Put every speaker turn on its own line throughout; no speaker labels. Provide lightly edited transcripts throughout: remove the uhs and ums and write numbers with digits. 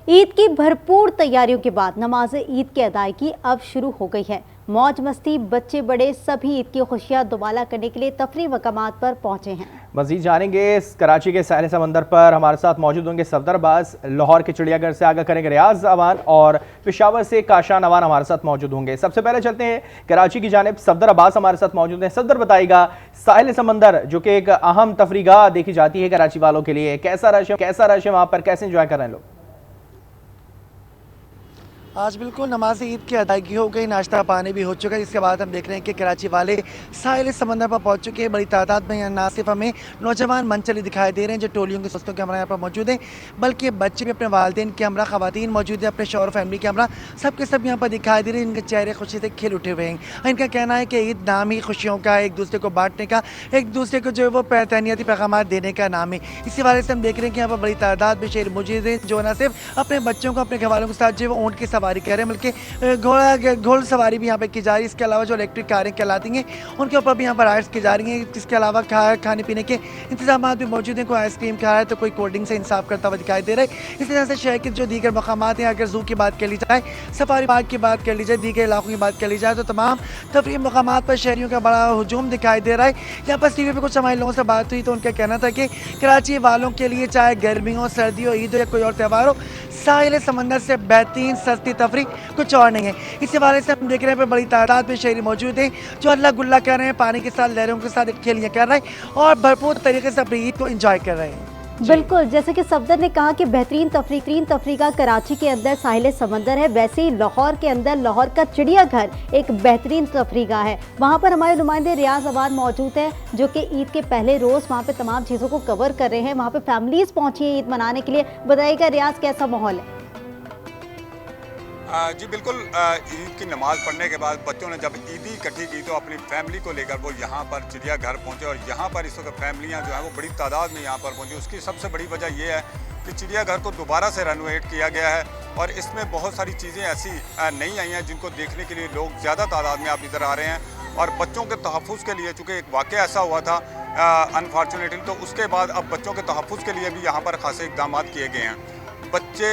ईद की भरपूर तैयारियों के बाद नमाज ईद की अदायगी अब शुरू हो गई है। मौज मस्ती बच्चे बड़े सभी ईद की खुशियां दुबाला करने के लिए तफरी मकामात पर पहुंचे हैं। मजीद जानेंगे कराची के साहिल समंदर पर हमारे साथ मौजूद होंगे सफदर अब्बास, लाहौर के चिड़ियाघर से आगे करेंगे रियाज अवान और पेशावर से काशान अवान हमारे साथ मौजूद होंगे। सबसे पहले चलते हैं कराची की जानिब, सफदर अब्बास हमारे साथ मौजूद हैं। सफदर बताइएगा, साहिल समंदर जो कि एक अहम तफरीगाह देखी जाती है कराची वालों के लिए, कैसा रश है वहाँ पर, कैसे इंजॉय कर रहे हैं लोग?
आज बिल्कुल नमाज ईद की अदायगी हो गई, नाश्ता पानी भी हो चुका है। इसके बाद हम देख रहे हैं कि कराची वाले साहिल समंदर पर पहुंच चुके हैं। बड़ी तादाद में यहाँ ना सिर्फ हमें नौजवान मंचली दिखाई दे रहे हैं जो टोलियों के दोस्तों के हमरा यहाँ पर मौजूद हैं, बल्कि बच्चे भी अपने वालिदैन के हमरा, खवातीन मौजूद हैं, अपने शौहर फैमिली के हमरा, सबके सब यहाँ पर दिखाई दे रहे हैं। इनके चेहरे खुशी से खिल उठे हुए हैं। इनका कहना है कि ईद नाम ही खुशियों का, एक दूसरे को बांटने का, एक दूसरे को जो है वो तहनीती पैगाम देने का नाम है। इसी वाले से हम देख रहे हैं कि यहाँ पर बड़ी तादाद में शहर मौजूद हैं जो न सिर्फ अपने बच्चों को, अपने घर वालों के साथ जो है वो ऊँट की सवारी कर रहे हैं, बल्कि घोड़ सवारी भी यहाँ पे की जा रही है। इसके अलावा जो इलेक्ट्रिक कारें कहलाती हैं उनके ऊपर भी यहाँ पर राइड्स की जा रही हैं। इसके अलावा खाने पीने के इंतजाम भी मौजूद हैं। कोई आइसक्रीम खा रहा है तो कोई कोल्ड ड्रिंक से इंसाफ करता हुआ दिखाई दे रहा है। इसी तरह से शहर के जो दीगर मकामात हैं, अगर जू की बात कर ली जाए, सफारी पार्क की बात कर ली जाए, दीगर इलाकों की बात कर ली जाए, तो तमाम तफरीह मकामात पर शहरियों का बड़ा हुजूम दिखाई दे रहा है। यहाँ पर टीवी पर कुछ हमारे लोगों से बात हुई तो उनका कहना था कि कराची वालों के लिए चाहे गर्मी हो, सर्दी हो, ईद हो या कोई और त्यौहार हो, साहिल समंदर से बेहतरीन सस्ती तफरी कुछ और नहीं है। इसी बारे से हम देख रहे हैं बड़ी तादाद में शहरी मौजूद हैं जो अल्लाह गुल्ला कर रहे हैं, पानी के साथ लहरों के साथ खेलियाँ कर रहे हैं और भरपूर तरीके से अपनी ईद को एंजॉय कर रहे हैं।
बिल्कुल, जैसे कि सफदर ने कहा कि बेहतरीन तफरीका कराची के अंदर साहिल समंदर है, वैसे ही लाहौर के अंदर लाहौर का चिड़ियाघर एक बेहतरीन तफरीगा है। वहाँ पर हमारे नुमाइंदे रियाज अवान मौजूद हैं जो कि ईद के पहले रोज़ वहाँ पे तमाम चीज़ों को कवर कर रहे हैं। वहाँ पे फैमिलीज़ पहुँची हैं ईद मनाने के लिए। बताइएगा रियाज, कैसा माहौल है?
जी बिल्कुल, ईद की नमाज़ पढ़ने के बाद बच्चों ने जब ईदी इकट्ठी की तो अपनी फैमिली को लेकर वो यहाँ पर चिड़ियाघर पहुँचे और यहाँ पर इस वक्त फैमिलियाँ जो हैं वो बड़ी तादाद में यहाँ पर पहुँची। उसकी सबसे बड़ी वजह ये है कि चिड़ियाघर को दोबारा से रेनोवेट किया गया है और इसमें बहुत सारी चीज़ें ऐसी नई आई हैं जिनको देखने के लिए लोग ज़्यादा तादाद में आप इधर आ रहे हैं। और बच्चों के तहफ़्फ़ुज़ के लिए, चूँकि एक वाक़या ऐसा हुआ था अनफॉर्चुनेटली, तो उसके बाद अब बच्चों के तहफ़्फ़ुज़ के लिए भी यहाँ पर खासे इक़दाम किए गए हैं। बच्चे,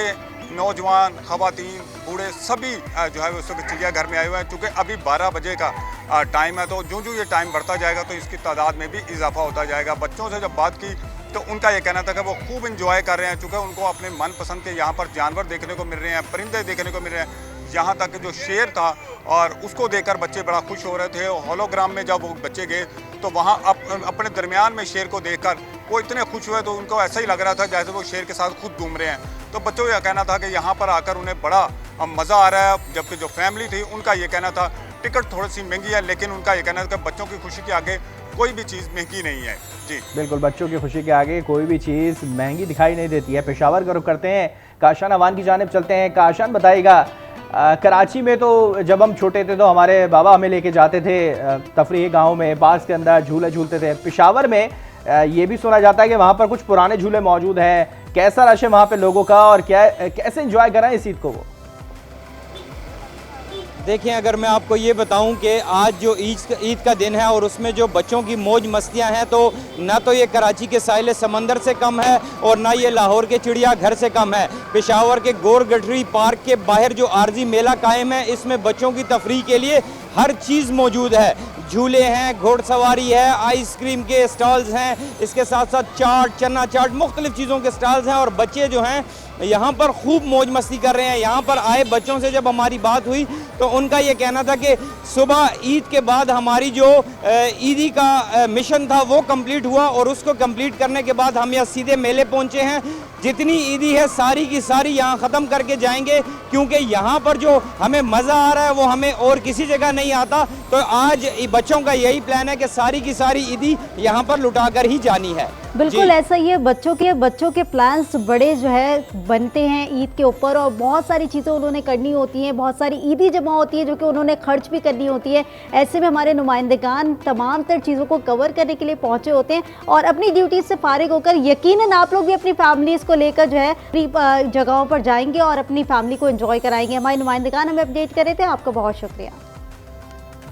नौजवान, ख़वातीन, बूढ़े सभी जो है उस वक्त चिड़ियाघर में आए हुए हैं। चूँकि अभी 12 बजे का टाइम है, तो जो ये टाइम बढ़ता जाएगा तो इसकी तादाद में भी इजाफा होता जाएगा। बच्चों से जब बात की तो उनका ये कहना था कि वो खूब इंजॉय कर रहे हैं, चूँकि उनको अपने मनपसंद के यहाँ पर जानवर देखने को मिल रहे हैं, परिंदे देखने को मिल रहे हैं। यहाँ तक कि जो शेर था और उसको देखकर बच्चे बड़ा खुश हो रहे थे। होलोग्राम में जब वो बच्चे गए तो वहाँ अपने दरमियान में शेर को देखकर वो इतने खुश हुए तो उनको ऐसा ही लग रहा था जैसे वो शेर के साथ खुद घूम रहे हैं। तो बच्चों का कहना था कि यहाँ पर आकर उन्हें बड़ा मज़ा आ रहा है। जबकि जो फैमिली थी उनका ये कहना था टिकट थोड़ी सी महंगी है, लेकिन उनका ये कहना था कि बच्चों की खुशी के आगे कोई भी चीज़ महंगी नहीं है। जी
बिल्कुल, बच्चों की खुशी के आगे कोई भी चीज़ महंगी दिखाई नहीं देती है। पेशावर का रुख करते हैं, काशान अवान की जानिब चलते हैं। काशान, बताइएगा, कराची में तो जब हम छोटे थे तो हमारे बाबा हमें लेके जाते थे तफरीह गाँव में, पास के अंदर झूले झूलते थे। पेशावर में ये भी सुना जाता है कि वहाँ पर कुछ पुराने झूले मौजूद हैं। कैसा रश है वहाँ पे लोगों का और कैसे एंजॉय कर रहे हैं इस ईद को वो?
देखिए, अगर मैं आपको ये बताऊं कि आज जो ईद का दिन है और उसमें जो बच्चों की मौज मस्तियां हैं, तो ना तो ये कराची के साहिल समंदर से कम है और ना ये लाहौर के चिड़ियाघर से कम है। पेशावर के गोर गठरी पार्क के बाहर जो आर्जी मेला कायम है, इसमें बच्चों की तफरीह के लिए हर चीज़ मौजूद है। झूले हैं, घोड़सवारी है, आइसक्रीम के स्टॉल्स हैं, इसके साथ साथ चाट, चना चाट, मुख्तलिफ चीज़ों के स्टॉल्स हैं और बच्चे जो हैं यहाँ पर खूब मौज मस्ती कर रहे हैं। यहाँ पर आए बच्चों से जब हमारी बात हुई तो उनका ये कहना था कि सुबह ईद के बाद हमारी जो ईदी का मिशन था वो कंप्लीट हुआ और उसको कंप्लीट करने के बाद हम यहाँ सीधे मेले पहुँचे हैं। जितनी ईदी है सारी की सारी यहाँ ख़त्म करके जाएंगे, क्योंकि यहाँ पर जो हमें मज़ा आ रहा है वो हमें और किसी जगह नहीं आता। तो आज बच्चों का यही प्लान है कि सारी की सारी ईदी यहाँ पर लुटा कर ही जानी है।
बिल्कुल ऐसा ही है। बच्चों के प्लान्स बड़े जो है बनते हैं ईद के ऊपर और बहुत सारी चीज़ें उन्होंने करनी होती हैं, बहुत सारी ईदी जमा होती है जो कि उन्होंने खर्च भी करनी होती है। ऐसे में हमारे नुमाइंदगान तमाम तर चीज़ों को कवर करने के लिए पहुँचे होते हैं और अपनी ड्यूटी से फारिग होकर यकीनन आप लोग भी अपनी फैमिलीज़ को लेकर जो है जगहों पर जाएंगे और अपनी फैमिली को एंजॉय कराएंगे। हमारे नुमाइंदगान हमें अपडेट कर रहे थे, आपका बहुत शुक्रिया।